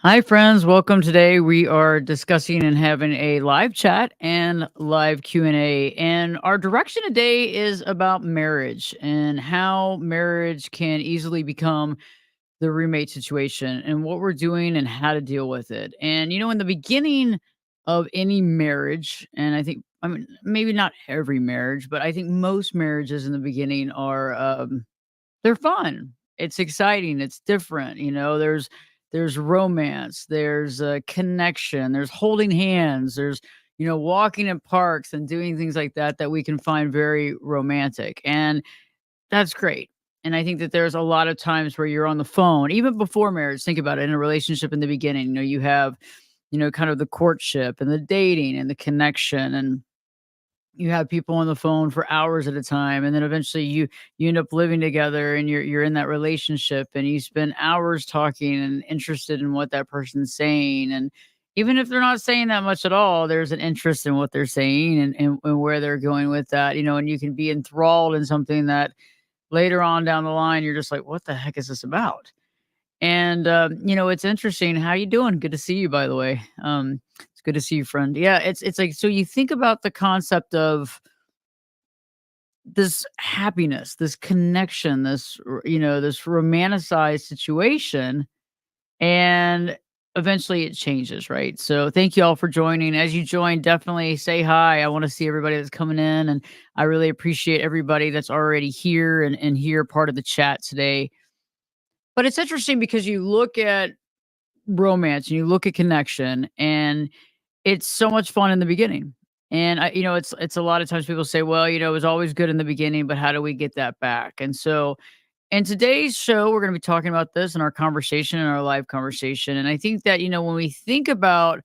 Hi, friends. Welcome. Today we are discussing and having a live chat and live Q&A. And our direction today is about marriage and how marriage can easily become the roommate situation and what we're doing and how to deal with it. And, in the beginning of any marriage, and I mean, maybe not every marriage, but I think most marriages in the beginning are they're fun. It's exciting, it's different, there's romance, there's a connection, there's holding hands, there's, walking in parks and doing things like that that we can find very romantic, and that's great. And I think that there's a lot of times where you're on the phone, even before marriage. Think about it, in a relationship in the beginning, you have, kind of the courtship and the dating and the connection, and you have people on the phone for hours at a time, and then eventually you end up living together, and you're in that relationship, and you spend hours talking and interested in what that person's saying. And even if they're not saying that much at all, there's an interest in what they're saying, and where they're going with that, and you can be enthralled in something that later on down the line you're just like, what the heck is this about? And, it's interesting. How you doing? Good to see you, by the way. It's good to see you, friend. Yeah, it's like, so you think about the concept of this happiness, this connection, this romanticized situation, and eventually it changes, right? So thank you all for joining. As you join, definitely say hi. I want to see everybody that's coming in, and I really appreciate everybody that's already here and here part of the chat today. But it's interesting because you look at romance and you look at connection, and it's so much fun in the beginning. And it's a lot of times people say, well, it was always good in the beginning, but how do we get that back? And so in today's show, we're going to be talking about this in our conversation, in our live conversation. And I think that, when we think about,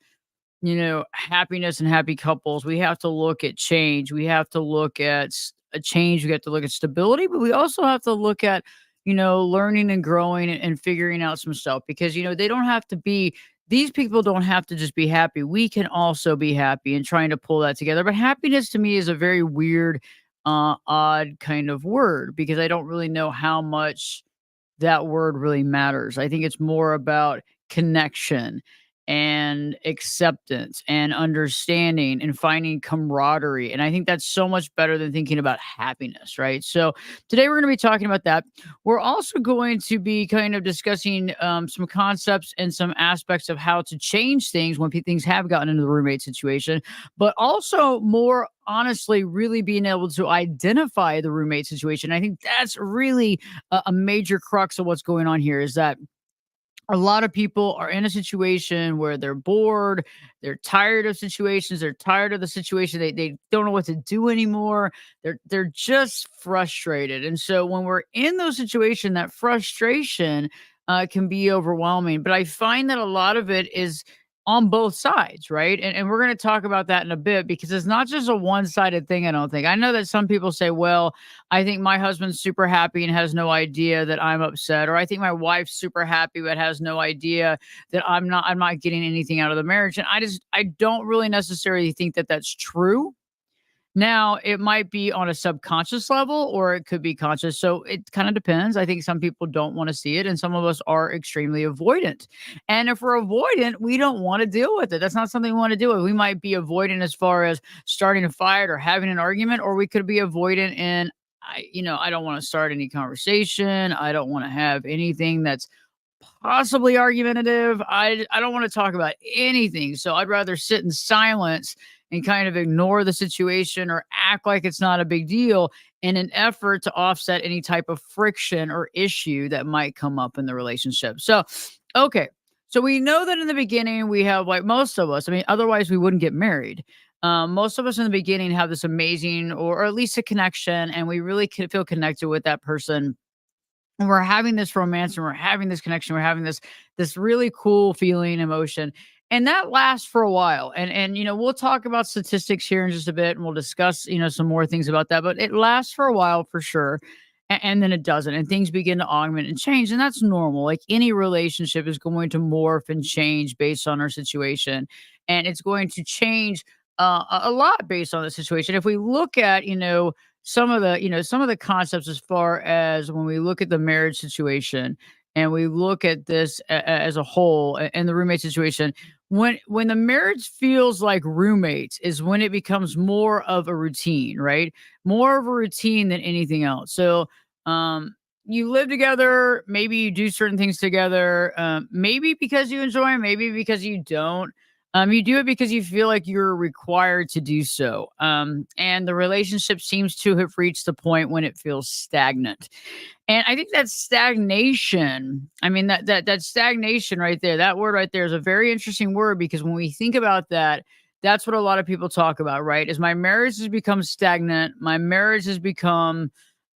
happiness and happy couples, we have to look at change. We have to look at a change. We have to look at stability, but we also have to look at, learning and growing and figuring out some stuff, because, they don't have to be, these people don't have to just be happy. We can also be happy, and trying to pull that together. But happiness to me is a very weird, odd kind of word, because I don't really know how much that word really matters. I think it's more about connection and acceptance and understanding and finding camaraderie. And I think that's so much better than thinking about happiness, right? So today we're going to be talking about that. We're also going to be kind of discussing some concepts and some aspects of how to change things when things have gotten into the roommate situation, but also more honestly, really being able to identify the roommate situation. I think that's really a major crux of what's going on here, is that a lot of people are in a situation where they're bored, they're tired of situations, they're tired of the situation, they don't know what to do anymore. They're just frustrated. And so when we're in those situations, that frustration can be overwhelming. But I find that a lot of it is on both sides, right? And we're going to talk about that in a bit, because it's not just a one-sided thing, I don't think. I know that some people say, well, I think my husband's super happy and has no idea that I'm upset, or I think my wife's super happy but has no idea that I'm not getting anything out of the marriage. And I don't really necessarily think that that's true. Now, it might be on a subconscious level, or it could be conscious. So it kind of depends. I think some people don't want to see it, and some of us are extremely avoidant. And if we're avoidant, we don't want to deal with it. That's not something we want to deal with. We might be avoidant as far as starting a fight or having an argument, or we could be avoidant in, I don't want to start any conversation. I don't want to have anything that's possibly argumentative. I don't want to talk about anything. So I'd rather sit in silence and kind of ignore the situation, or act like it's not a big deal, in an effort to offset any type of friction or issue that might come up in the relationship. So, okay. So we know that in the beginning we have, like, most of us, I mean, otherwise we wouldn't get married. Most of us in the beginning have this amazing, or at least a connection, and we really feel connected with that person, and we're having this romance, and we're having this connection, we're having this really cool feeling, emotion, and that lasts for a while. And we'll talk about statistics here in just a bit, and we'll discuss, some more things about that, but it lasts for a while for sure. And then it doesn't, and things begin to augment and change, and that's normal. Like, any relationship is going to morph and change based on our situation, and it's going to change a lot based on the situation. If we look at, some of the concepts, as far as when we look at the marriage situation, and we look at this as a whole and the roommate situation, when the marriage feels like roommates is when it becomes more of a routine, right? More of a routine than anything else. So, um, you live together, maybe you do certain things together, maybe because you enjoy 'em, maybe because you don't. You do it because you feel like you're required to do so. And the relationship seems to have reached the point when it feels stagnant. And I think that stagnation, I mean that stagnation right there, that word right there is a very interesting word because when we think about that, that's what a lot of people talk about, right? Is my marriage has become stagnant, my marriage has become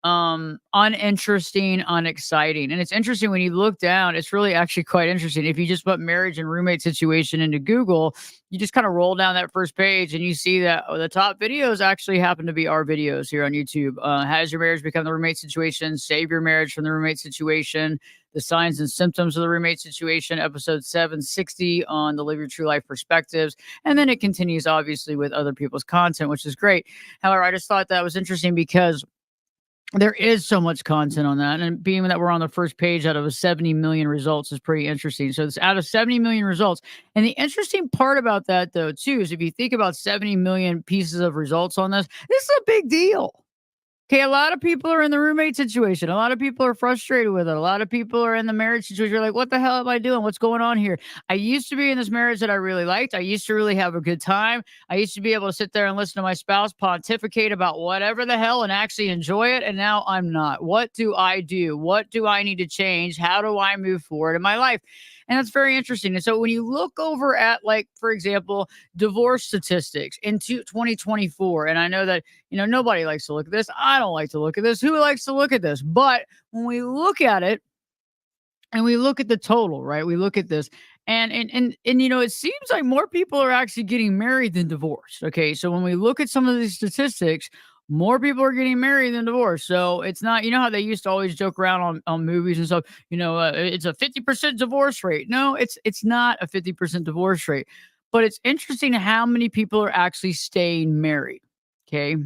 uninteresting, unexciting. And it's interesting when you look down, it's really actually quite interesting. If you just put marriage and roommate situation into Google, you just kind of roll down that first page and you see that the top videos actually happen to be our videos here on YouTube. Has your marriage become the roommate situation? Save your marriage from the roommate situation. The signs and symptoms of the roommate situation, episode 760 on the Live Your True Life Perspectives. And then it continues, obviously, with other people's content, which is great. However, I just thought that was interesting because there is so much content on that, and being that we're on the first page out of a 70 million results is pretty interesting. So it's out of 70 million results. And the interesting part about that, though, too, is if you think about 70 million pieces of results on this is a big deal. Okay, a lot of people are in the roommate situation. A lot of people are frustrated with it. A lot of people are in the marriage situation. You're like, what the hell am I doing? What's going on here? I used to be in this marriage that I really liked. I used to really have a good time. I used to be able to sit there and listen to my spouse pontificate about whatever the hell and actually enjoy it. And now I'm not. What do I do? What do I need to change? How do I move forward in my life? And that's very interesting. And so when you look over at, like, for example, divorce statistics into 2024, and I know that nobody likes to look at this. I don't like to look at this. Who likes to look at this? But when we look at it and we look at the total, right? We look at this and it seems like more people are actually getting married than divorced. Okay. So when we look at some of these statistics, more people are getting married than divorced. So it's not, how they used to always joke around on movies and stuff, it's a 50% divorce rate. No, it's not a 50% divorce rate, but it's interesting how many people are actually staying married. Okay.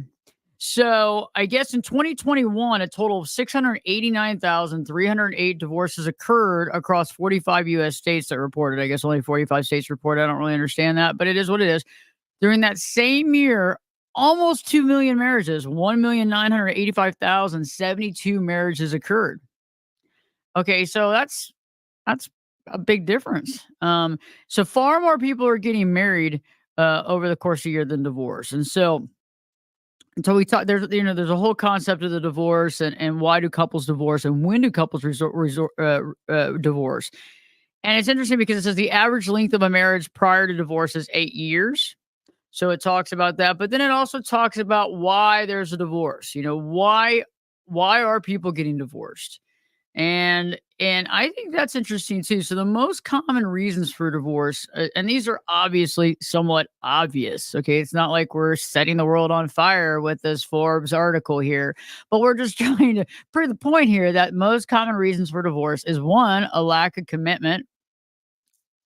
So I guess in 2021, a total of 689,308 divorces occurred across 45 US states that reported. I guess only 45 states reported. I don't really understand that, but it is what it is. During that same year, almost 2 million marriages, 1,985,072 marriages occurred. Okay, so that's a big difference. So far more people are getting married over the course of a year than divorce. And so we talk. There's a whole concept of the divorce and why do couples divorce and when do couples divorce. And it's interesting because it says the average length of a marriage prior to divorce is 8 years. So it talks about that, but then it also talks about why there's a divorce. Why are people getting divorced? And I think that's interesting too. So the most common reasons for divorce, and these are obviously somewhat obvious. Okay, it's not like we're setting the world on fire with this Forbes article here, but we're just trying to prove the point here that most common reasons for divorce is one, a lack of commitment.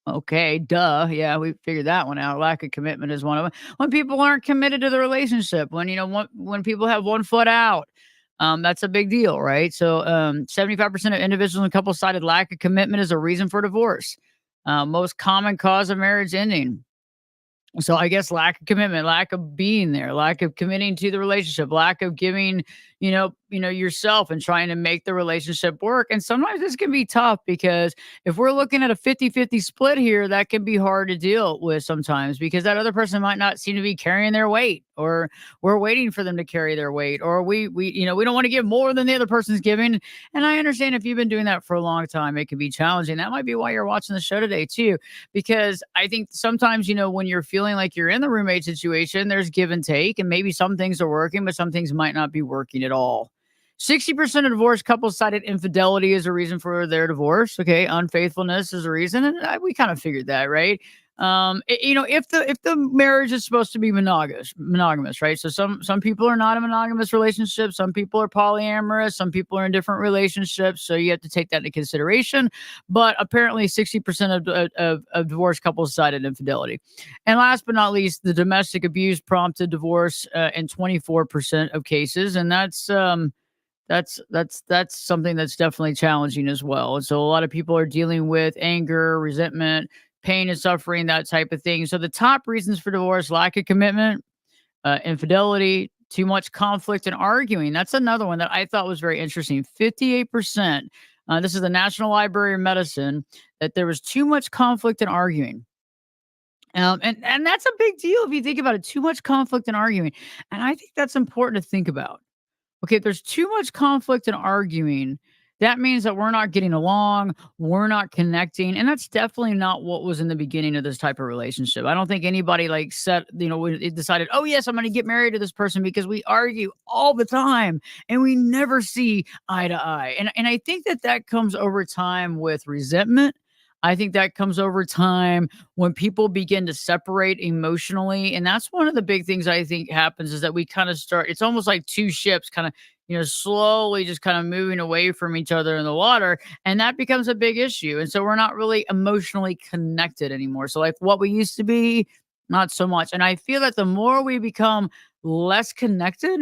Okay, duh. Yeah, we figured that one out. Lack of commitment is one of them. When people aren't committed to the relationship, when people have one foot out, that's a big deal, right? So, 75% of individuals in couples cited lack of commitment as a reason for divorce. Most common cause of marriage ending. So I guess lack of commitment, lack of being there, lack of committing to the relationship, lack of giving, yourself and trying to make the relationship work. And sometimes this can be tough because if we're looking at a 50-50 split here, that can be hard to deal with sometimes because that other person might not seem to be carrying their weight, or we're waiting for them to carry their weight, or we don't want to give more than the other person's giving. And I understand if you've been doing that for a long time, it can be challenging. That might be why you're watching the show today too, because I think sometimes, when you're feeling like you're in the roommate situation, there's give and take, and maybe some things are working, but some things might not be working at all. 60% of divorced couples cited infidelity as a reason for their divorce. Okay, unfaithfulness is a reason, and we kind of figured that, right? If the marriage is supposed to be monogamous, right? So some people are not in monogamous relationships, some people are polyamorous, some people are in different relationships, so you have to take that into consideration. But apparently 60% of divorced couples cited infidelity. And last but not least, the domestic abuse prompted divorce in 24% of cases, and That's something that's definitely challenging as well. And so a lot of people are dealing with anger, resentment, pain and suffering, that type of thing. So the top reasons for divorce: lack of commitment, infidelity, too much conflict and arguing. That's another one that I thought was very interesting. 58%. This is the National Library of Medicine, that there was too much conflict and arguing. And that's a big deal if you think about it. Too much conflict and arguing, and I think that's important to think about. Okay, if there's too much conflict and arguing, that means that we're not getting along, we're not connecting, and that's definitely not what was in the beginning of this type of relationship. I don't think anybody like said, when it decided, oh yes, I'm going to get married to this person because we argue all the time and we never see eye to eye. And I think that that comes over time with resentment. I think that comes over time when people begin to separate emotionally. And that's one of the big things I think happens, is that we kind of start, it's almost like two ships kind of, slowly just kind of moving away from each other in the water. And that becomes a big issue. And so we're not really emotionally connected anymore. So, like what we used to be, not so much. And I feel that the more we become less connected,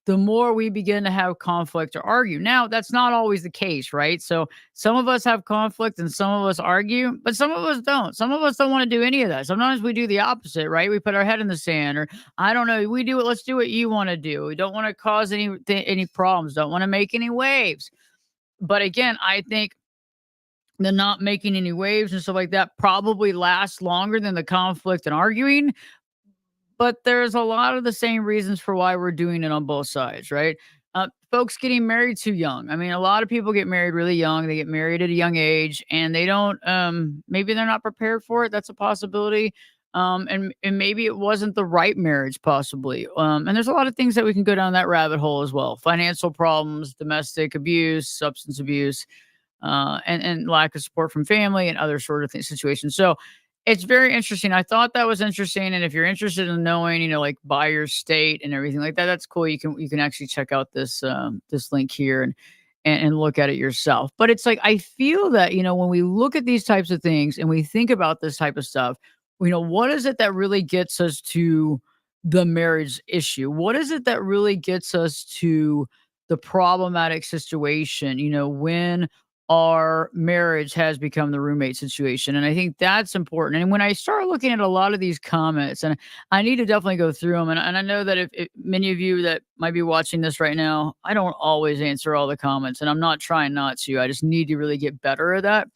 the more we begin to have conflict or argue. Now, that's not always the case, right? So, some of us have conflict and some of us argue, but some of us don't. Some of us don't want to do any of that. Sometimes we do the opposite, right? We put our head in the sand, or I don't know, we do it. Let's do what you want to do. We don't want to cause any problems. Don't want to make any waves. But again, I think the not making any waves and stuff like that probably lasts longer than the conflict and arguing. But there's a lot of the same reasons for why we're doing it on both sides, right? Folks getting married too young. I mean, a lot of people get married really young. They get married at a young age, and they don't. Maybe they're not prepared for it. That's a possibility. And maybe it wasn't the right marriage, possibly. And there's a lot of things that we can go down that rabbit hole as well: financial problems, domestic abuse, substance abuse, and lack of support from family, and other sort of situations. So it's very interesting. I thought that was interesting, and if you're interested in knowing, like by your state and everything like that, that's cool. You can actually check out this link here and look at it yourself. But it's like I feel that when we look at these types of things and we think about this type of stuff, what is it that really gets us to the marriage issue? What is it that really gets us to the problematic situation? When our marriage has become the roommate situation. And I think that's important. And when I start looking at a lot of these comments, and I need to definitely go through them. And I know that if many of you that might be watching this right now, I don't always answer all the comments, and I'm not trying not to. I just need to really get better at that.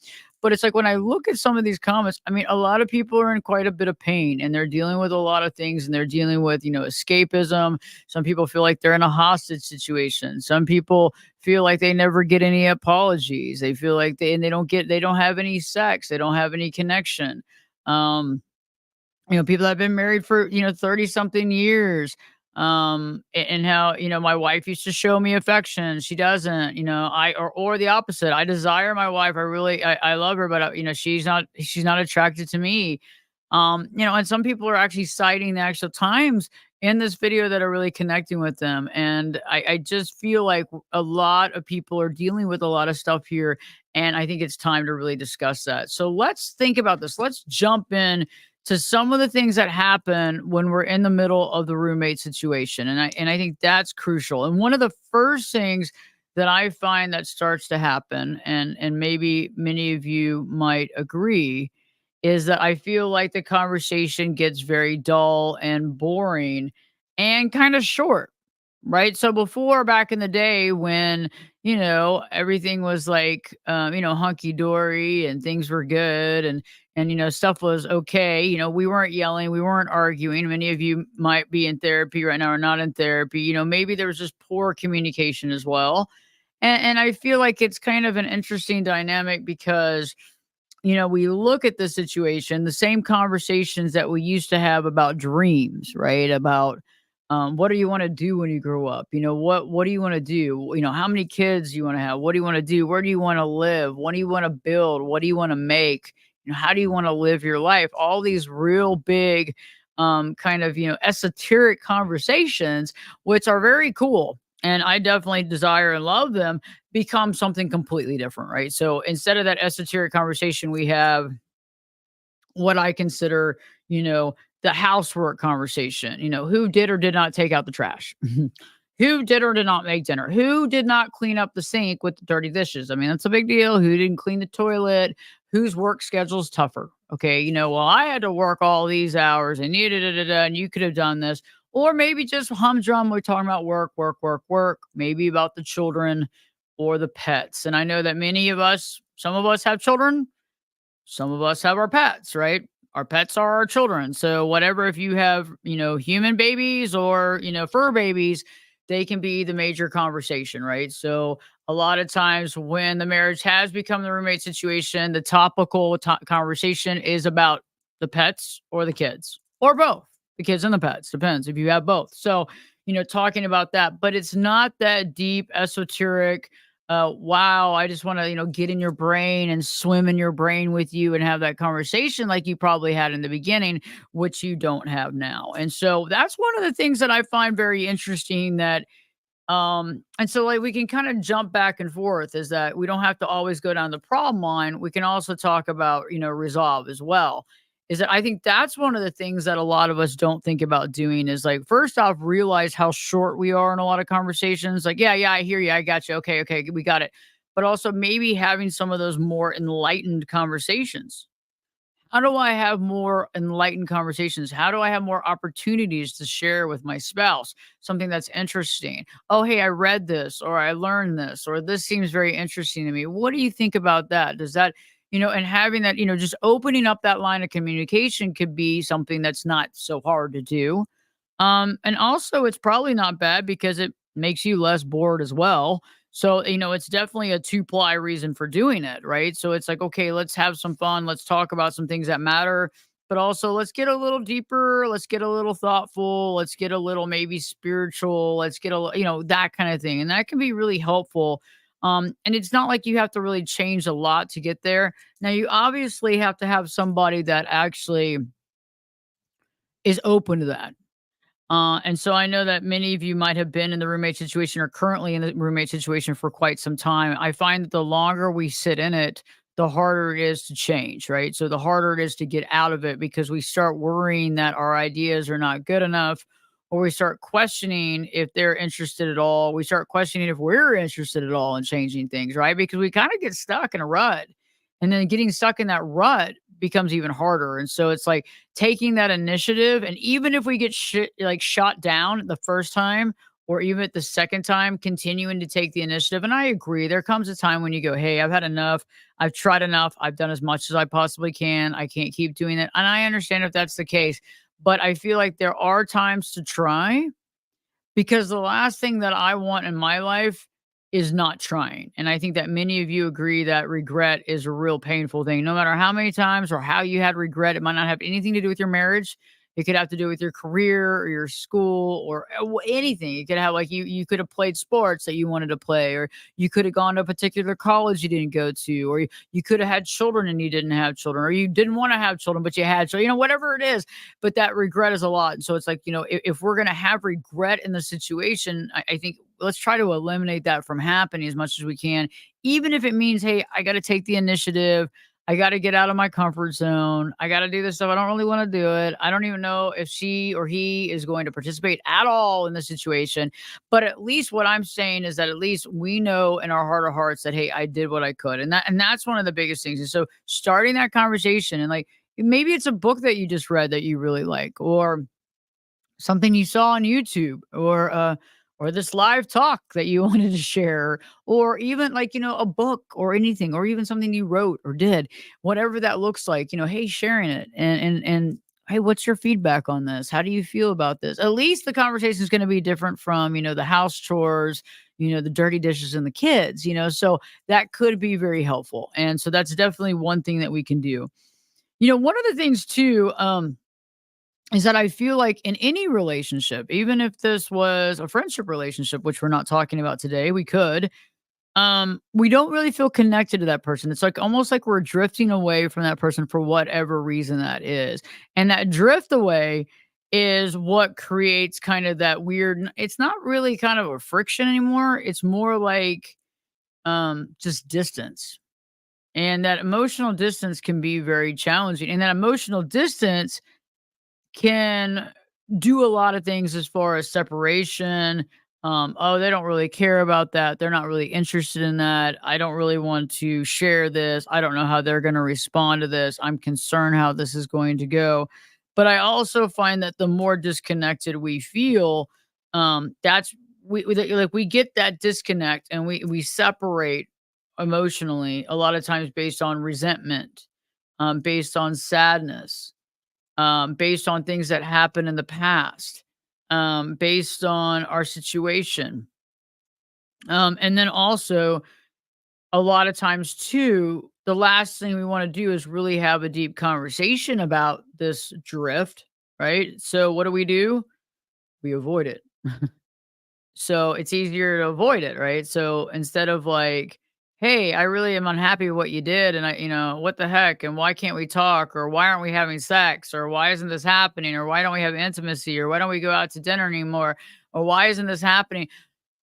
But it's like when I look at some of these comments, I mean, a lot of people are in quite a bit of pain, and they're dealing with a lot of things, and they're dealing with, escapism. Some people feel like they're in a hostage situation. Some people feel like they never get any apologies. They feel like they don't have any sex. They don't have any connection. Um, people that have been married for, 30 something years. And how, my wife used to show me affection. She doesn't, or the opposite. I desire my wife. I love her, but she's not attracted to me. And some people are actually citing the actual times in this video that are really connecting with them. And I just feel like a lot of people are dealing with a lot of stuff here. And I think it's time to really discuss that. So let's think about this. Let's jump in to some of the things that happen when we're in the middle of the roommate situation. And I think that's crucial. And one of the first things that I find that starts to happen, and maybe many of you might agree, is that I feel like the conversation gets very dull and boring and kind of short, right? So before, back in the day when, everything was like, hunky dory and things were good, and stuff was okay. We weren't yelling, we weren't arguing. Many of you might be in therapy right now or not in therapy. Maybe there was just poor communication as well. And I feel like it's kind of an interesting dynamic because we look at the situation, the same conversations that we used to have about dreams, right? About what do you want to do when you grow up? What do you want to do? How many kids do you want to have? What do you want to do? Where do you want to live? What do you want to build? What do you want to make? How do you want to live your life? All these real big kind of, esoteric conversations, which are very cool. And I definitely desire and love them, become something completely different, right? So instead of that esoteric conversation, we have what I consider, the housework conversation. Who did or did not take out the trash? Who did or did not make dinner? Who did not clean up the sink with the dirty dishes? I mean, that's a big deal. Who didn't clean the toilet? Whose work schedule's tougher? Okay, well, I had to work all these hours and and you could have done this. Or maybe just humdrum. We're talking about work, work, work, work, maybe about the children or the pets. And I know that many of us, some of us have children, some of us have our pets, right? Our pets are our children. So whatever, if you have, human babies or, fur babies, they can be the major conversation, right? So a lot of times when the marriage has become the roommate situation, the topical conversation is about the pets or the kids or both, the kids and the pets, depends if you have both. So, talking about that, but it's not that deep, esoteric, wow, I just want to, get in your brain and swim in your brain with you and have that conversation like you probably had in the beginning, which you don't have now. And so that's one of the things that I find very interesting that and so like we can kind of jump back and forth is that we don't have to always go down the problem line. We can also talk about, resolve as well. Is that I think that's one of the things that a lot of us don't think about doing is like first off, realize how short we are in a lot of conversations. Like, yeah, yeah, I hear you. I got you. Okay, okay, we got it. But also maybe having some of those more enlightened conversations. How do I have more enlightened conversations? How do I have more opportunities to share with my spouse something that's interesting? Oh, hey, I read this or I learned this or this seems very interesting to me. What do you think about that? Does that, and having that, just opening up that line of communication could be something that's not so hard to do. And also it's probably not bad because it makes you less bored as well. So, it's definitely a two-ply reason for doing it, right? So it's like, okay, let's have some fun. Let's talk about some things that matter, but also let's get a little deeper. Let's get a little thoughtful. Let's get a little maybe spiritual. Let's get that kind of thing. And that can be really helpful. And it's not like you have to really change a lot to get there. Now, you obviously have to have somebody that actually is open to that. And so I know that many of you might have been in the roommate situation or currently in the roommate situation for quite some time. I find that the longer we sit in it, the harder it is to change, right? So the harder it is to get out of it because we start worrying that our ideas are not good enough, or we start questioning if they're interested at all. We start questioning if we're interested at all in changing things, right? Because we kind of get stuck in a rut. And then getting stuck in that rut becomes even harder. And so it's like taking that initiative, and even if we get shot down the first time or even at the second time, continuing to take the initiative. And I agree, there comes a time when you go, hey, I've had enough, I've tried enough, I've done as much as I possibly can, I can't keep doing it. And I understand if that's the case, but I feel like there are times to try, because the last thing that I want in my life is not trying. And I think that many of you agree that regret is a real painful thing. No matter how many times or how you had regret, it might not have anything to do with your marriage. It could have to do with your career or your school or anything. It could have like you could have played sports that you wanted to play, or you could have gone to a particular college you didn't go to, or you could have had children and you didn't have children, or you didn't want to have children but you had. So, whatever it is, but that regret is a lot. And so it's like, if we're going to have regret in the situation, I think let's try to eliminate that from happening as much as we can, even if it means, hey, I got to take the initiative. I got to get out of my comfort zone. I got to do this stuff. I don't really want to do it. I don't even know if she or he is going to participate at all in the situation. But at least what I'm saying is that at least we know in our heart of hearts that, hey, I did what I could. And that's one of the biggest things. And so starting that conversation, and like maybe it's a book that you just read that you really like, or something you saw on YouTube, or this live talk that you wanted to share, or even like, a book or anything, or even something you wrote or did, whatever that looks like, hey, sharing it, and hey, what's your feedback on this? How do you feel about this? At least the conversation is going to be different from, the house chores, the dirty dishes and the kids, so that could be very helpful. And so that's definitely one thing that we can do. One of the things too, is that I feel like in any relationship, even if this was a friendship relationship, which we're not talking about today, we could, we don't really feel connected to that person. It's like almost like we're drifting away from that person for whatever reason that is. And that drift away is what creates kind of that weird, it's not really kind of a friction anymore. It's more like just distance. And that emotional distance can be very challenging. And that emotional distance can do a lot of things as far as separation, Oh, they don't really care about that. They're not really interested in that. I don't really want to share this. I don't know how they're going to respond to this. I'm concerned how this is going to go. But I also find that the more disconnected we feel, that's like we get that disconnect and we separate emotionally a lot of times based on resentment, based on sadness, based on things that happened in the past, based on our situation. And then also, a lot of times, too, the last thing we want to do is really have a deep conversation about this drift, right? So, what do? We avoid it. So it's easier to avoid it, right? So instead of like, "Hey, I really am unhappy with what you did, and what the heck, and why can't we talk, or why aren't we having sex, or why isn't this happening, or why don't we have intimacy, or why don't we go out to dinner anymore, or why isn't this happening?"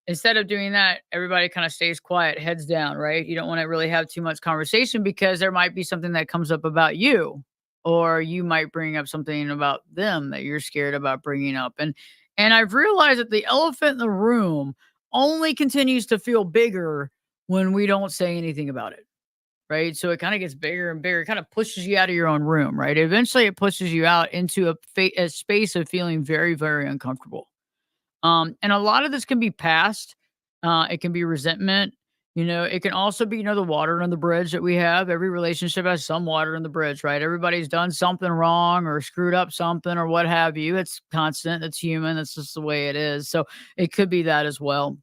Instead of doing that, everybody kind of stays quiet, heads down, right? You don't want to really have too much conversation because there might be something that comes up about you, or you might bring up something about them that you're scared about bringing up. And I've realized that the elephant in the room only continues to feel bigger when we don't say anything about it. Right. So it kind of gets bigger and bigger. It kind of pushes you out of your own room. Right. Eventually, it pushes you out into a space of feeling very, very uncomfortable. And a lot of this can be past. It can be resentment. It can also be, the water on the bridge that we have. Every relationship has some water in the bridge, right? Everybody's done something wrong or screwed up something or what have you. It's constant. It's human. That's just the way it is. So it could be that as well.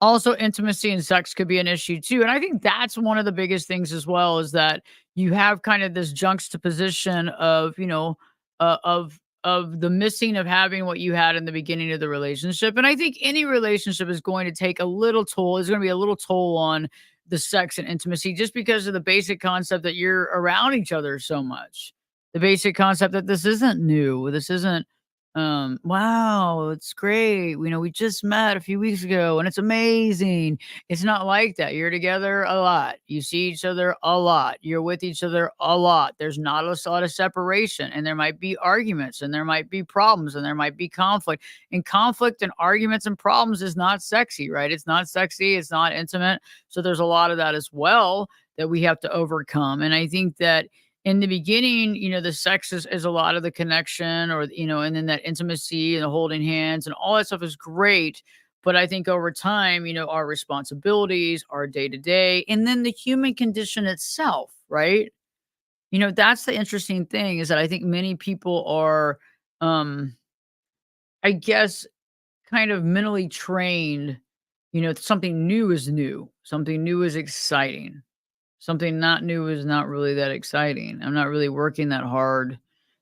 Also, intimacy and sex could be an issue too. And I think that's one of the biggest things as well is that you have kind of this juxtaposition of, of the missing of having what you had in the beginning of the relationship. And I think any relationship is going to take a little toll, is going to be a little toll on the sex and intimacy just because of the basic concept that you're around each other so much. The basic concept that this isn't new. This isn't wow, it's great. We just met a few weeks ago and it's amazing. It's not like that. You're together a lot. You see each other a lot. You're with each other a lot. There's not a lot of separation, and there might be arguments, and there might be problems, and there might be conflict. And conflict and arguments and problems is not sexy, right? It's not sexy. It's not intimate. So there's a lot of that as well that we have to overcome. And I think that in the beginning, the sex is a lot of the connection or, and then that intimacy and the holding hands and all that stuff is great. But I think over time, our responsibilities, our day to day, and then the human condition itself, right? That's the interesting thing is that I think many people are, um, I guess, kind of mentally trained, something new is new, something new is exciting. Something not new is not really that exciting. I'm not really working that hard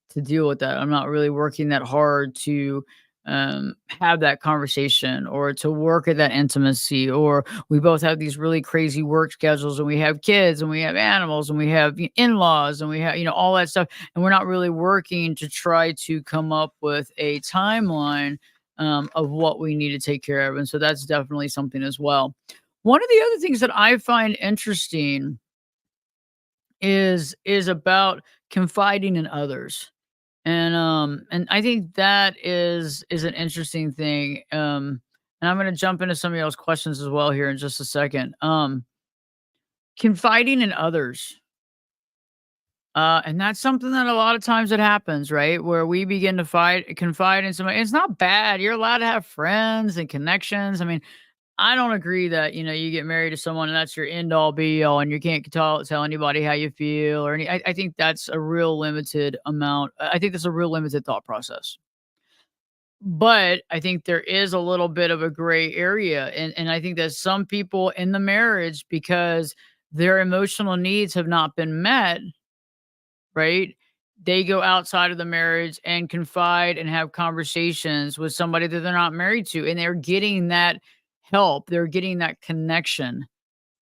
to deal with that. I'm not really working that hard to have that conversation or to work at that intimacy. Or we both have these really crazy work schedules and we have kids and we have animals and we have in laws and we have, all that stuff. And we're not really working to try to come up with a timeline of what we need to take care of. And so that's definitely something as well. One of the other things that I find interesting is about confiding in others. And I think that is an interesting thing. And I'm gonna jump into some of y'all's questions as well here in just a second. Confiding in others. And that's something that a lot of times it happens, right? Where we begin to confide in somebody. It's not bad. You're allowed to have friends and connections. I mean, I don't agree that, you get married to someone and that's your end all be all and you can't tell anybody how you feel or I think that's a real limited amount. I think that's a real limited thought process. But I think there is a little bit of a gray area. And I think that some people in the marriage, because their emotional needs have not been met, right? They go outside of the marriage and confide and have conversations with somebody that they're not married to, and they're getting that help. They're getting that connection.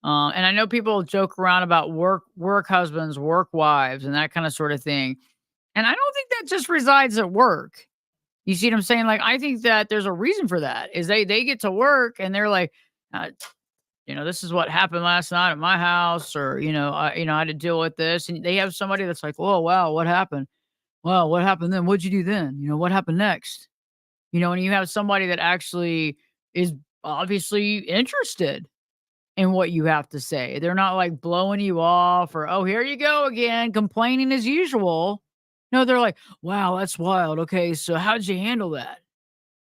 And I know people joke around about work husbands, work wives, and that kind of sort of thing. And I don't think that just resides at work. You see what I'm saying? Like, I think that there's a reason for that. Is they get to work and they're like, uh, this is what happened last night at my house, or I had to deal with this, and they have somebody that's like, oh wow, what happened? Well, what happened then? What'd you do then? What happened next? and you have somebody that actually is obviously interested in what you have to say. They're not like blowing you off or, oh, here you go again, complaining as usual. No, they're like, wow, that's wild. Okay, so how'd you handle that?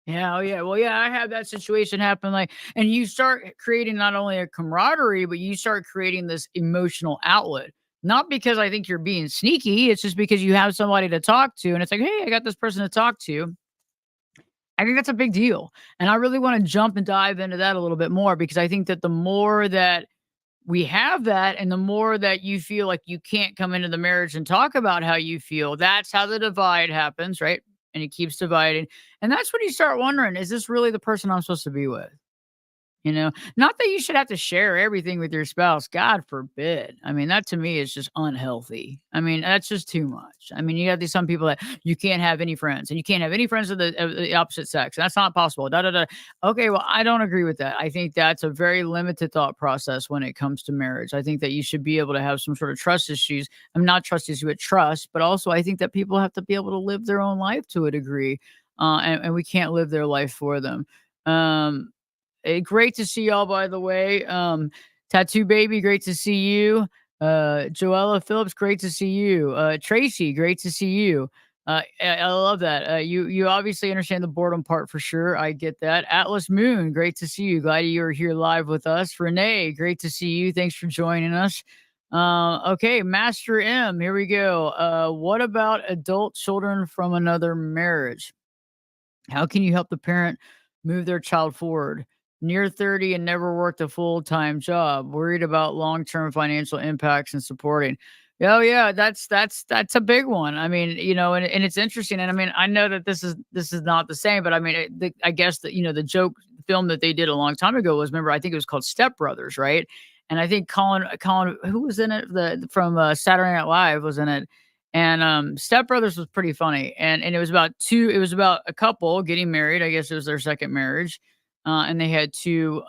Yeah, oh yeah. Well, yeah, I had that situation happen. Like, and you start creating not only a camaraderie, but you start creating this emotional outlet. Not because I think you're being sneaky, it's just because you have somebody to talk to. And it's like, hey, I got this person to talk to. I think that's a big deal. And I really want to jump and dive into that a little bit more because I think that the more that we have that and the more that you feel like you can't come into the marriage and talk about how you feel, that's how the divide happens, right? And it keeps dividing. And that's when you start wondering, is this really the person I'm supposed to be with? Not that you should have to share everything with your spouse, God forbid. I mean, that to me is just unhealthy. I mean, that's just too much. I mean, you have these some people that you can't have any friends and you can't have any friends of the opposite sex. That's not possible. Da da da. Okay, well, I don't agree with that. I think that's a very limited thought process when it comes to marriage. I think that you should be able to have some sort of trust issues. I'm not trust issue with trust, but also I think that people have to be able to live their own life to a degree. And we can't live their life for them. Um, Great to see y'all, by the way. Tattoo Baby, great to see you. Joella Phillips, great to see you. Tracy, great to see you. I love that. You obviously understand the boredom part for sure. I get that. Atlas Moon, great to see you. Glad you are here live with us. Renee, great to see you. Thanks for joining us. Okay, Master M, here we go. What about adult children from another marriage? How can you help the parent move their child forward? Near 30 and never worked a full-time job, worried about long-term financial impacts and supporting. Oh yeah, that's a big one. I mean, and it's interesting. And I mean, I know that this is not the same, but I mean, I guess that the joke film that they did a long time ago was, remember, I think it was called Step Brothers, right? And I think Colin, who was in it, the from Saturday Night Live was in it, and Step Brothers was pretty funny, and it was about a couple getting married. I guess it was their second marriage, and they had two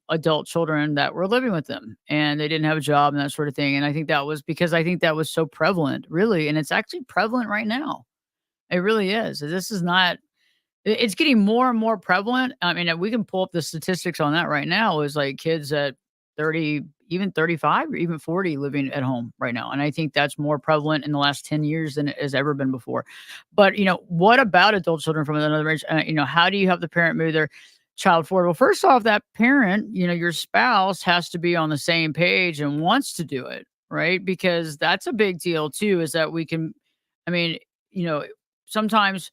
adult children that were living with them, and they didn't have a job and that sort of thing. And I think that was because I think that was so prevalent, really, and it's actually prevalent right now. It really is. This is not. It's getting more and more prevalent. I mean, we can pull up the statistics on that right now. Is like kids at 30, even 35, or even 40 living at home right now. And I think that's more prevalent in the last 10 years than it has ever been before. But, what about adult children from another marriage? How do you help the parent move their child forward? Well, first off, that parent, your spouse has to be on the same page and wants to do it, right? Because that's a big deal too, is that we can, I mean, you know, sometimes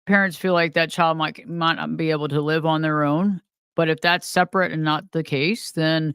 parents feel like that child might not be able to live on their own. But if that's separate and not the case, then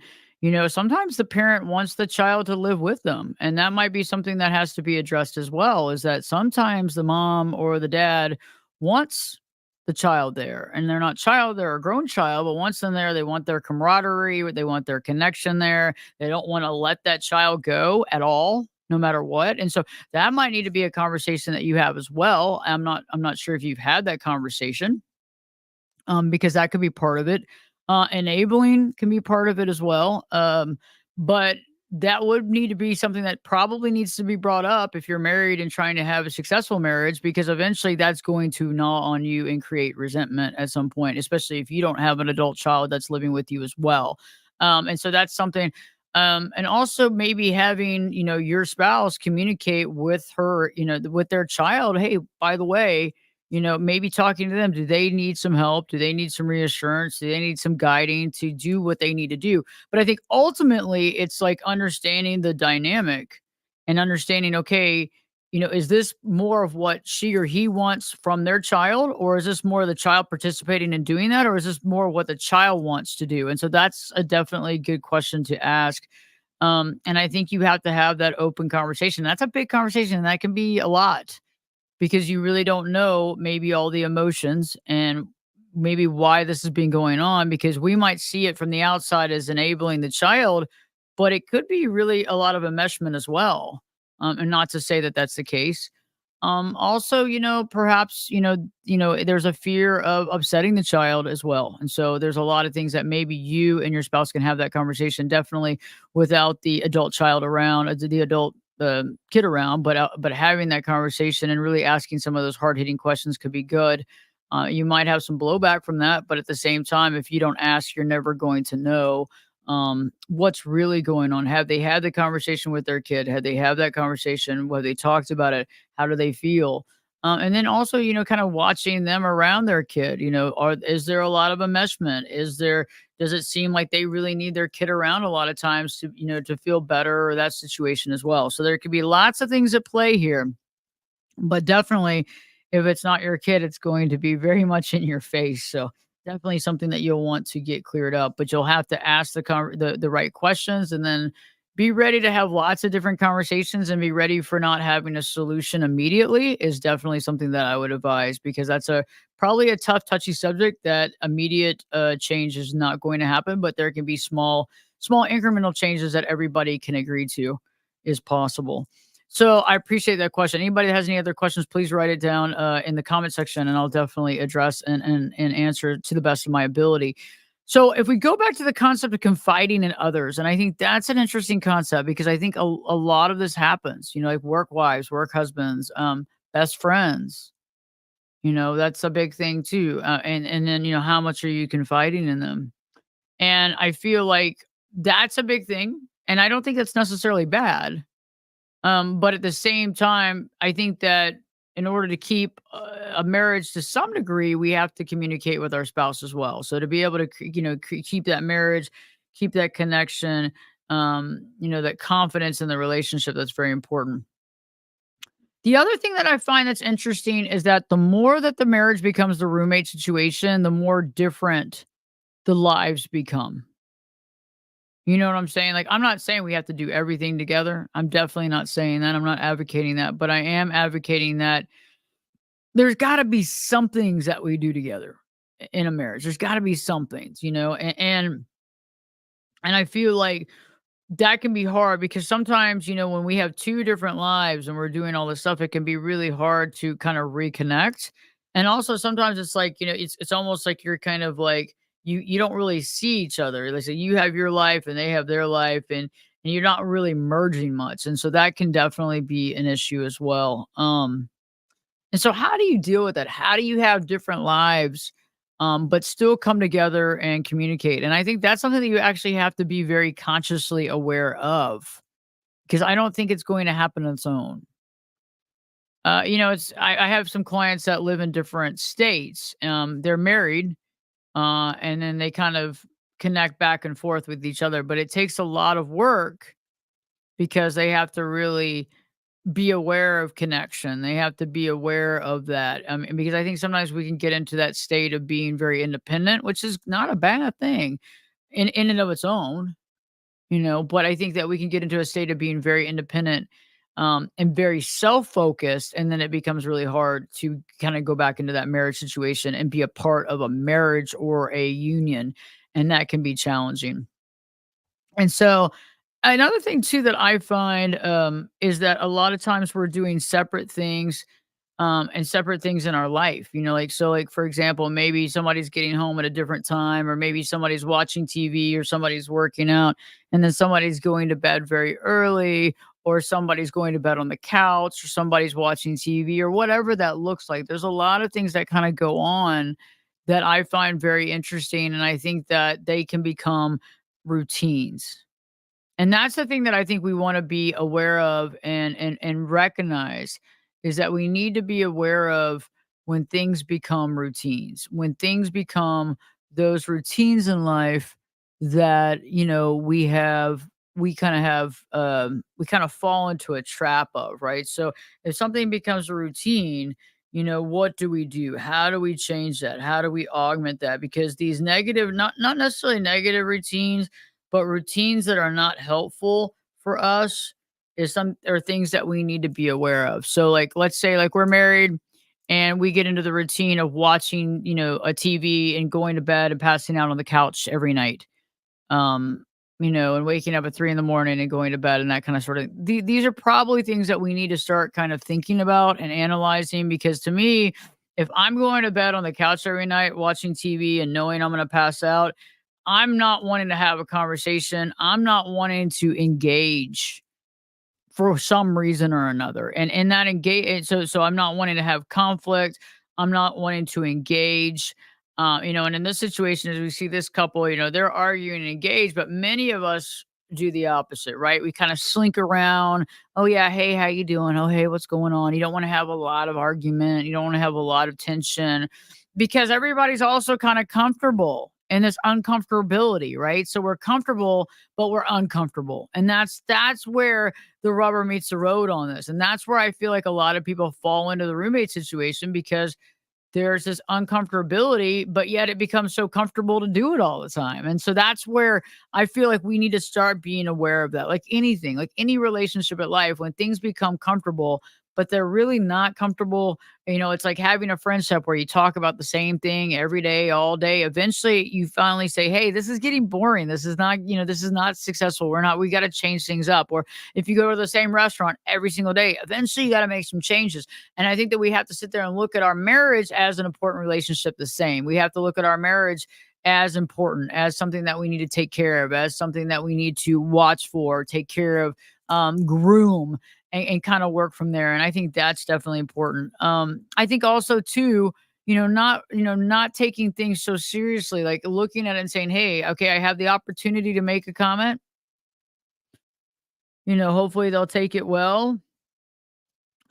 sometimes the parent wants the child to live with them, and that might be something that has to be addressed as well. Is that sometimes the mom or the dad wants the child there, and they're not child, they're a grown child, but once them there, they want their camaraderie, they want their connection there. They don't want to let that child go at all, no matter what. And so that might need to be a conversation that you have as well. I'm not sure if you've had that conversation, because that could be part of it. Enabling can be part of it as well. But that would need to be something that probably needs to be brought up if you're married and trying to have a successful marriage, because eventually that's going to gnaw on you and create resentment at some point, especially if you don't have an adult child that's living with you as well. And so that's something. And also maybe having, your spouse communicate with her, with their child. Hey, by the way, maybe talking to them. Do they need some help? Do they need some reassurance? Do they need some guiding to do what they need to do? But I think ultimately it's like understanding the dynamic and understanding, okay, is this more of what she or he wants from their child, or is this more the child participating in doing that, or is this more what the child wants to do? And so that's a definitely good question to ask. And I think you have to have that open conversation. That's a big conversation, and that can be a lot because you really don't know maybe all the emotions and maybe why this has been going on, because we might see it from the outside as enabling the child, but it could be really a lot of enmeshment as well. And not to say that that's the case. Also, perhaps, there's a fear of upsetting the child as well. And so there's a lot of things that maybe you and your spouse can have that conversation, definitely without the adult child around, the adult the kid around, but having that conversation and really asking some of those hard hitting questions could be good. You might have some blowback from that, but at the same time, if you don't ask, you're never going to know what's really going on. Have they had the conversation with their kid? Had they had that conversation? Have they talked about it? How do they feel? And then also, kind of watching them around their kid. Is there a lot of enmeshment? Does it seem like they really need their kid around a lot of times to, to feel better or that situation as well? So there could be lots of things at play here, but definitely if it's not your kid, it's going to be very much in your face. So definitely something that you'll want to get cleared up, but you'll have to ask the right questions, and then be ready to have lots of different conversations, and be ready for not having a solution immediately is definitely something that I would advise, because that's a probably a tough, touchy subject that immediate change is not going to happen, but there can be small incremental changes that everybody can agree to is possible. So I appreciate that question. Anybody that has any other questions, please write it down in the comment section, and I'll definitely address and answer to the best of my ability. So if we go back to the concept of confiding in others, and I think that's an interesting concept, because I think a lot of this happens, like work wives, work husbands, best friends. That's a big thing too. And then how much are you confiding in them? And I feel like that's a big thing, and I don't think that's necessarily bad. But at the same time, I think that in order to keep a marriage to some degree, we have to communicate with our spouse as well. So to be able to, keep that marriage, keep that connection, that confidence in the relationship, that's very important. The other thing that I find that's interesting is that the more that the marriage becomes the roommate situation, the more different the lives become. You know what I'm saying? Like, I'm not saying we have to do everything together. I'm definitely not saying that. I'm not advocating that, but I am advocating that there's got to be some things that we do together in a marriage. There's got to be some things, and I feel like that can be hard, because sometimes, when we have two different lives and we're doing all this stuff, it can be really hard to kind of reconnect. And also sometimes it's like, it's almost like you're kind of like you don't really see each other. Like, so you have your life and they have their life, and you're not really merging much. And so that can definitely be an issue as well. And so how do you deal with that? How do you have different lives, but still come together and communicate? And I think that's something that you actually have to be very consciously aware of, because I don't think it's going to happen on its own. I have some clients that live in different states. They're married, and then they kind of connect back and forth with each other, but it takes a lot of work, because they have to really be aware of connection. They have to be aware of that. Because I think sometimes we can get into that state of being very independent, which is not a bad thing in and of its own, but I think that we can get into a state of being very independent, and very self-focused. And then it becomes really hard to kind of go back into that marriage situation and be a part of a marriage or a union. And that can be challenging. And so another thing too that I find, is that a lot of times we're doing separate things, and separate things in our life. Like for example, maybe somebody's getting home at a different time, or maybe somebody's watching TV, or somebody's working out, and then somebody's going to bed very early, or somebody's going to bed on the couch, or somebody's watching TV, or whatever that looks like. There's a lot of things that kind of go on that I find very interesting, and I think that they can become routines. And that's the thing that I think we wanna be aware of, and recognize, is that we need to be aware of when things become routines, when things become those routines in life that, we kinda fall into a trap of, right? So, if something becomes a routine, what do we do? How do we change that? How do we augment that? Because these negative, not necessarily negative routines, but routines that are not helpful for us are things that we need to be aware of. So like, let's say like we're married and we get into the routine of watching, a TV and going to bed and passing out on the couch every night. Um, and waking up at 3 in the morning and going to bed and that kind of sort of these are probably things that we need to start kind of thinking about and analyzing, because to me, if I'm going to bed on the couch every night watching TV and knowing I'm going to pass out, I'm not wanting to have a conversation. I'm not wanting to engage for some reason or another. And that engage, so I'm not wanting to have conflict. I'm not wanting to engage. And in this situation, as we see this couple, they're arguing and engaged, but many of us do the opposite, right? We kind of slink around. Oh yeah, hey, how you doing? Oh hey, what's going on? You don't want to have a lot of argument. You don't want to have a lot of tension because everybody's also kind of comfortable in this uncomfortability, right? So we're comfortable, but we're uncomfortable, and that's where the rubber meets the road on this, and that's where I feel like a lot of people fall into the roommate situation because there's this uncomfortability, but yet it becomes so comfortable to do it all the time. And so that's where I feel like we need to start being aware of that. Like anything, like any relationship in life, when things become comfortable, but they're really not comfortable, it's like having a friendship where you talk about the same thing every day, all day. Eventually you finally say, hey, this is getting boring. This is not successful. We got to change things up. Or if you go to the same restaurant every single day, eventually you got to make some changes. And I think that we have to sit there and look at our marriage as an important relationship the same. We have to look at our marriage as important, as something that we need to take care of, as something that we need to watch for, take care of, groom, and kind of work from there. And I think that's definitely important. I think also too, not taking things so seriously, like looking at it and saying, hey, okay, I have the opportunity to make a comment. Hopefully they'll take it well.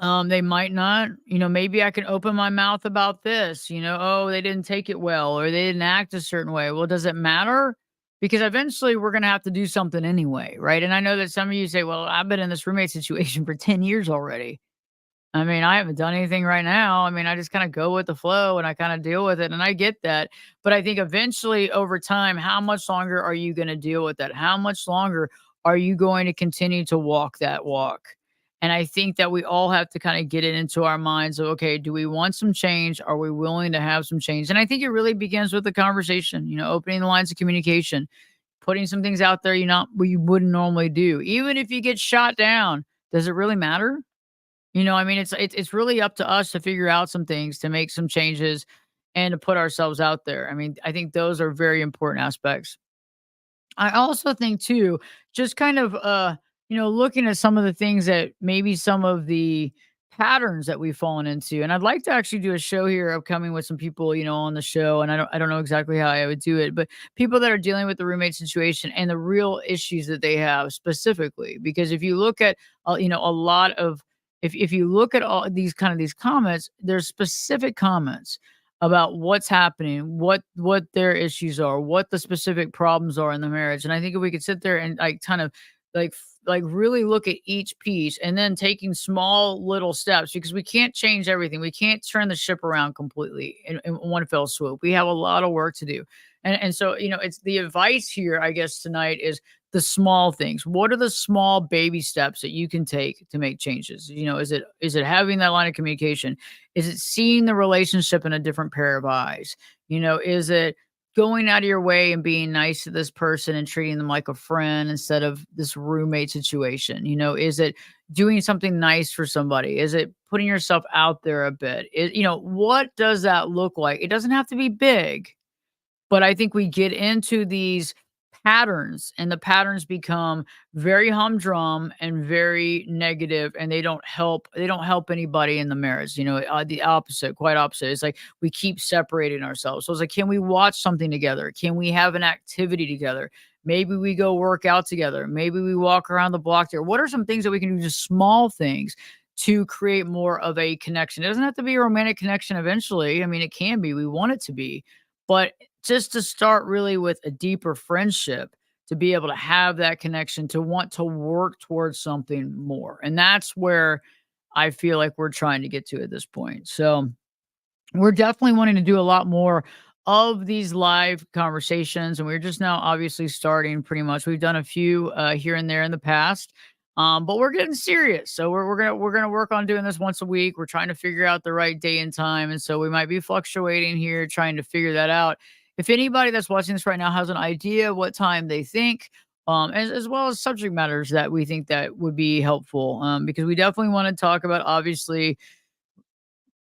They might not. Maybe I can open my mouth about this. Oh, they didn't take it well or they didn't act a certain way. Well, does it matter? Because eventually we're going to have to do something anyway, right? And I know that some of you say, well, I've been in this roommate situation for 10 years already. I mean, I haven't done anything right now. I mean, I just kind of go with the flow and I kind of deal with it. And I get that. But I think eventually over time, how much longer are you going to deal with that? How much longer are you going to continue to walk that walk? And I think that we all have to kind of get it into our minds of, okay, do we want some change? Are we willing to have some change? And I think it really begins with the conversation, opening the lines of communication, putting some things out there, what you wouldn't normally do. Even if you get shot down, does it really matter? I mean, it's really up to us to figure out some things, to make some changes, and to put ourselves out there. I mean, I think those are very important aspects. I also think too, just kind of looking at some of the things that maybe some of the patterns that we've fallen into. And I'd like to actually do a show here upcoming with some people, on the show. And I don't know exactly how I would do it, but people that are dealing with the roommate situation and the real issues that they have specifically. Because if you look at a lot of if you look at all these comments, there's specific comments about what's happening, what their issues are, what the specific problems are in the marriage. And I think if we could sit there and like kind of like really look at each piece and then taking small little steps, because we can't change everything. We can't turn the ship around completely in one fell swoop. We have a lot of work to do. And so, it's the advice here, I guess, tonight is the small things. What are the small baby steps that you can take to make changes? Is it having that line of communication? Is it seeing the relationship in a different pair of eyes? Is it going out of your way and being nice to this person and treating them like a friend instead of this roommate situation? Is it doing something nice for somebody? Is it putting yourself out there a bit? What does that look like? It doesn't have to be big, but I think we get into these patterns and the patterns become very humdrum and very negative, and they don't help anybody in the marriage. The opposite, quite opposite. It's like we keep separating ourselves. So it's like, can we watch something together? Can we have an activity together? Maybe we go work out together. Maybe we walk around the block there. What are some things that we can do, just small things, to create more of a connection? It doesn't have to be a romantic connection eventually. I mean, it can be. We want it to be. But just to start really with a deeper friendship, to be able to have that connection, to want to work towards something more. And that's where I feel like we're trying to get to at this point. So we're definitely wanting to do a lot more of these live conversations. And we're just now obviously starting pretty much. We've done a few here and there in the past. But we're getting serious. So we're gonna work on doing this once a week. We're trying to figure out the right day and time. And so we might be fluctuating here, trying to figure that out. If anybody that's watching this right now has an idea what time they think, as well as subject matters that we think that would be helpful, because we definitely want to talk about, obviously,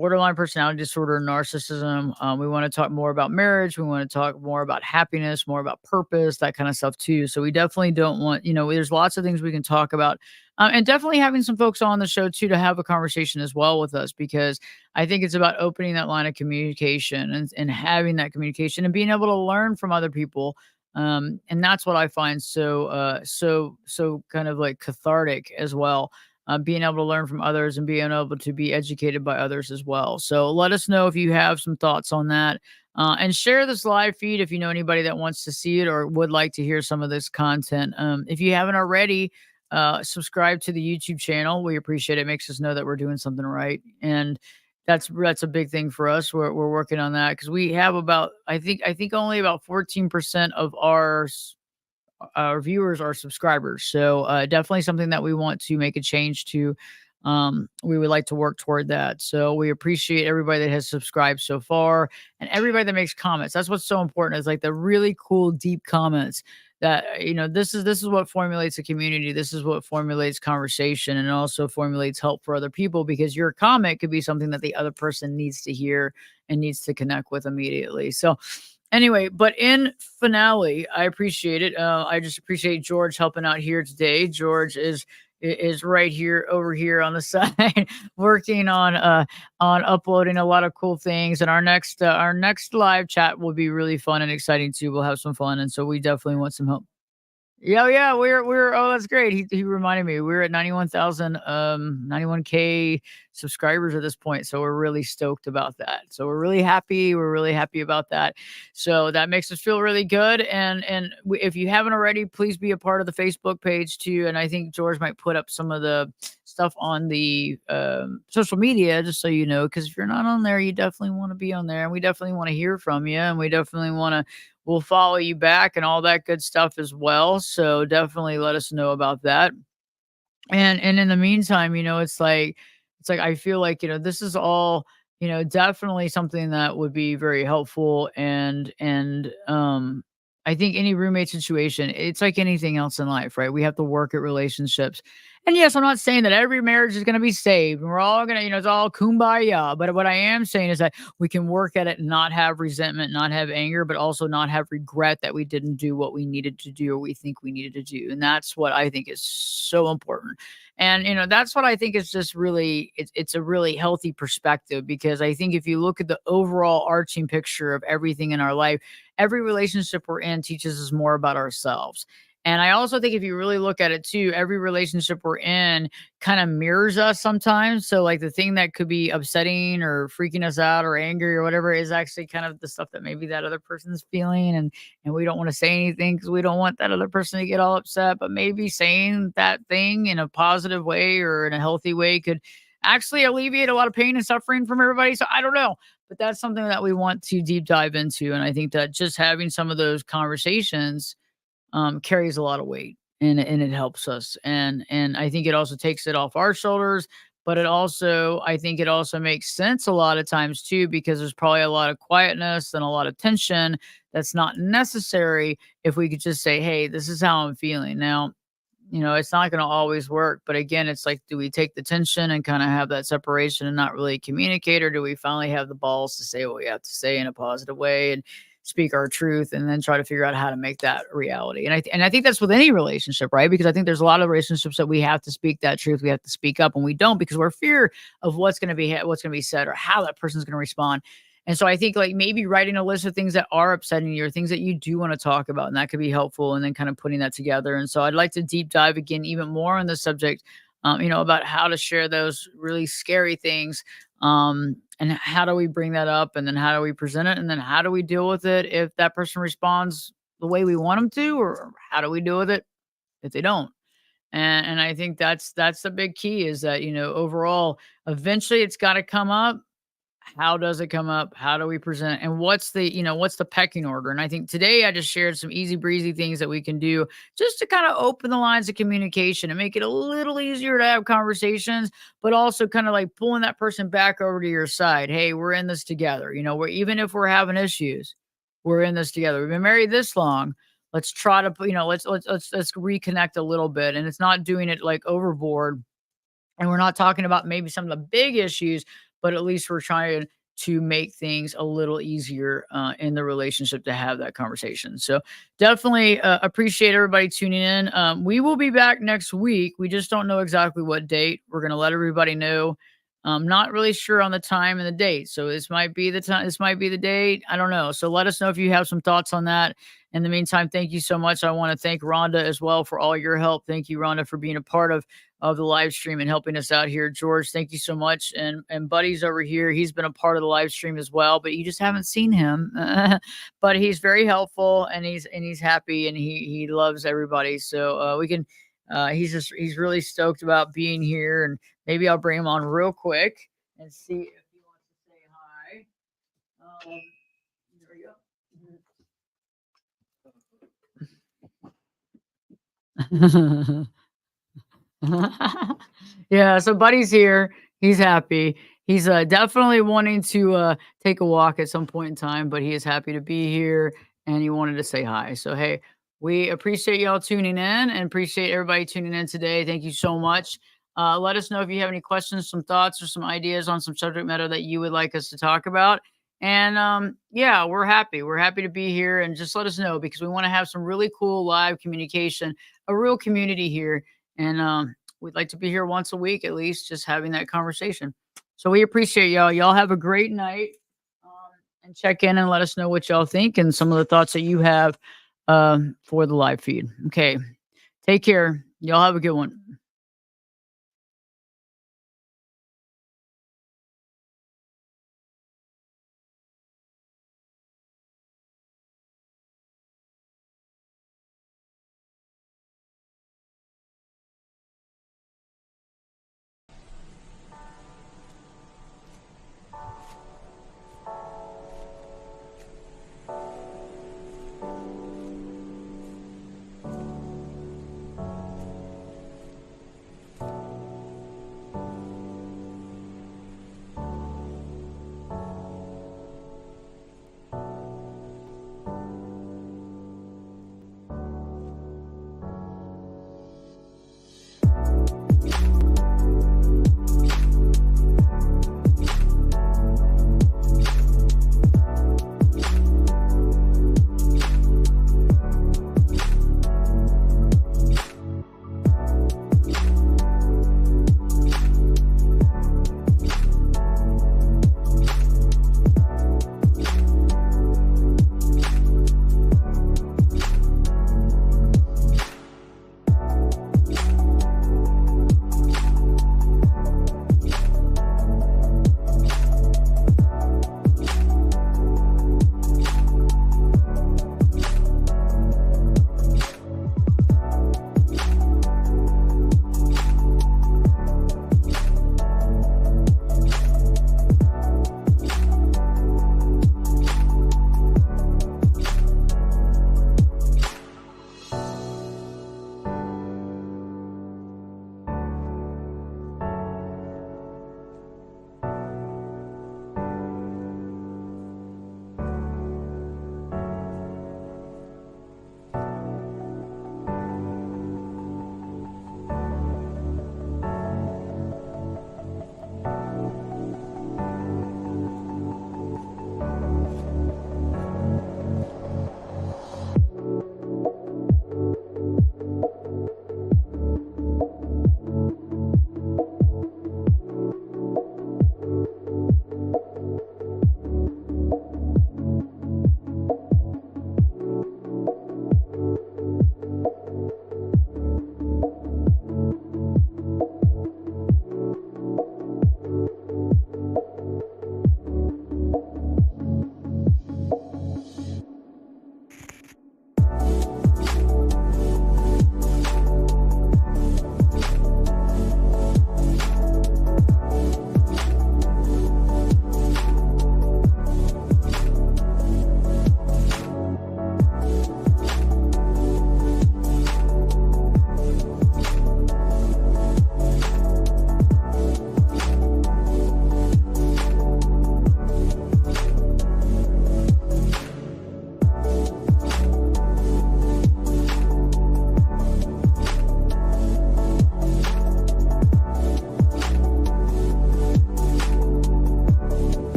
borderline personality disorder, narcissism. We want to talk more about marriage. We want to talk more about happiness, more about purpose, that kind of stuff too. So we definitely don't want, there's lots of things we can talk about. And definitely having some folks on the show too to have a conversation as well with us, because I think it's about opening that line of communication and having that communication and being able to learn from other people. And that's what I find so kind of like cathartic as well, being able to learn from others and being able to be educated by others as well. So let us know if you have some thoughts on that. And share this live feed if you know anybody that wants to see it or would like to hear some of this content. If you haven't already, subscribe to the YouTube channel. We appreciate it. It makes us know that we're doing something right. And that's a big thing for us. We're working on that because we have about, I think only about 14% of our viewers are subscribers. So definitely something that we want to make a change to. We would like to work toward that. So we appreciate everybody that has subscribed so far and everybody that makes comments. That's what's so important, is like the really cool, deep comments that, this is what formulates a community. This is what formulates conversation and also formulates help for other people, because your comment could be something that the other person needs to hear and needs to connect with immediately. So anyway, but in finale, I appreciate it. I just appreciate George helping out here today. George is right here over here on the side working on uploading a lot of cool things, and our next live chat will be really fun and exciting too. We'll have some fun, and so we definitely want some help. Yeah, yeah, we're oh, that's great. He reminded me. We're at 91,000 91K subscribers at this point. So we're really stoked about that. So we're really happy. We're really happy about that. So that makes us feel really good. And if you haven't already, please be a part of the Facebook page too. And I think George might put up some of the stuff on the social media, just so you know, because if you're not on there, you definitely want to be on there, and we definitely want to hear from you, and we definitely want to we'll follow you back and all that good stuff as well. So definitely let us know about that. And in the meantime, it's like I feel like, this is all, definitely something that would be very helpful. And I think any roommate situation, it's like anything else in life, right? We have to work at relationships. And yes, I'm not saying that every marriage is going to be saved and we're all going to, it's all kumbaya. But what I am saying is that we can work at it and not have resentment, not have anger, but also not have regret that we didn't do what we needed to do or we think we needed to do. And that's what I think is so important. And that's what I think is just really it's a really healthy perspective, because I think if you look at the overall arching picture of everything in our life, every relationship we're in teaches us more about ourselves. And I also think if you really look at it too, every relationship we're in kind of mirrors us sometimes. So like the thing that could be upsetting or freaking us out or angry or whatever is actually kind of the stuff that maybe that other person's feeling. And we don't want to say anything because we don't want that other person to get all upset. But maybe saying that thing in a positive way or in a healthy way could actually alleviate a lot of pain and suffering from everybody. So I don't know. But that's something that we want to deep dive into. And I think that just having some of those conversations carries a lot of weight, and it helps us. And I think it also takes it off our shoulders, but I think it also makes sense a lot of times too, because there's probably a lot of quietness and a lot of tension that's not necessary if we could just say, hey, this is how I'm feeling now. It's not going to always work, but again, it's like, do we take the tension and kind of have that separation and not really communicate, or do we finally have the balls to say what we have to say in a positive way and speak our truth, and then try to figure out how to make that a reality? And I think that's with any relationship, right? Because I think there's a lot of relationships that we have to speak that truth, we have to speak up, and we don't, because we're fear of what's going to be said or how that person's going to respond. And so I think like maybe writing a list of things that are upsetting you or things that you do want to talk about, and that could be helpful, and then kind of putting that together. And so I'd like to deep dive again even more on the subject, about how to share those really scary things, and how do we bring that up, and then how do we present it, and then how do we deal with it if that person responds the way we want them to, or how do we deal with it if they don't? And I think that's the big key, is that overall eventually it's got to come up. How does it come up? How do we present it? And what's the pecking order? And I think today I just shared some easy breezy things that we can do just to kind of open the lines of communication and make it a little easier to have conversations, but also kind of like pulling that person back over to your side. Hey, we're in this together. We're, even if we're having issues, we're in this together. We've been married this long. Let's try to, let's reconnect a little bit. And it's not doing it like overboard, and we're not talking about maybe some of the big issues, but at least we're trying to make things a little easier in the relationship to have that conversation. So definitely appreciate everybody tuning in. We will be back next week. We just don't know exactly what date. We're going to let everybody know. I'm not really sure on the time and the date. So this might be the time, this might be the date. I don't know. So let us know if you have some thoughts on that. In the meantime, thank you so much. I want to thank Rhonda as well for all your help. Thank you, Rhonda, for being a part of the live stream and helping us out here. George, thank you so much. And Buddy's over here. He's been a part of the live stream as well, but you just haven't seen him. But he's very helpful and he's happy and he loves everybody. So we can he's really stoked about being here, and maybe I'll bring him on real quick and see if he wants to say hi. There we go. Yeah, so Buddy's here. He's happy. He's definitely wanting to take a walk at some point in time, but he is happy to be here and he wanted to say hi. So, hey, we appreciate y'all tuning in and appreciate everybody tuning in today. Thank you so much. Let us know if you have any questions, some thoughts, or some ideas on some subject matter that you would like us to talk about. And yeah, we're happy. We're happy to be here, and just let us know because we want to have some really cool live communication, a real community here. And we'd like to be here once a week at least, just having that conversation. So we appreciate y'all. Y'all have a great night. And check in and let us know what y'all think and some of the thoughts that you have for the live feed. Okay. Take care. Y'all have a good one.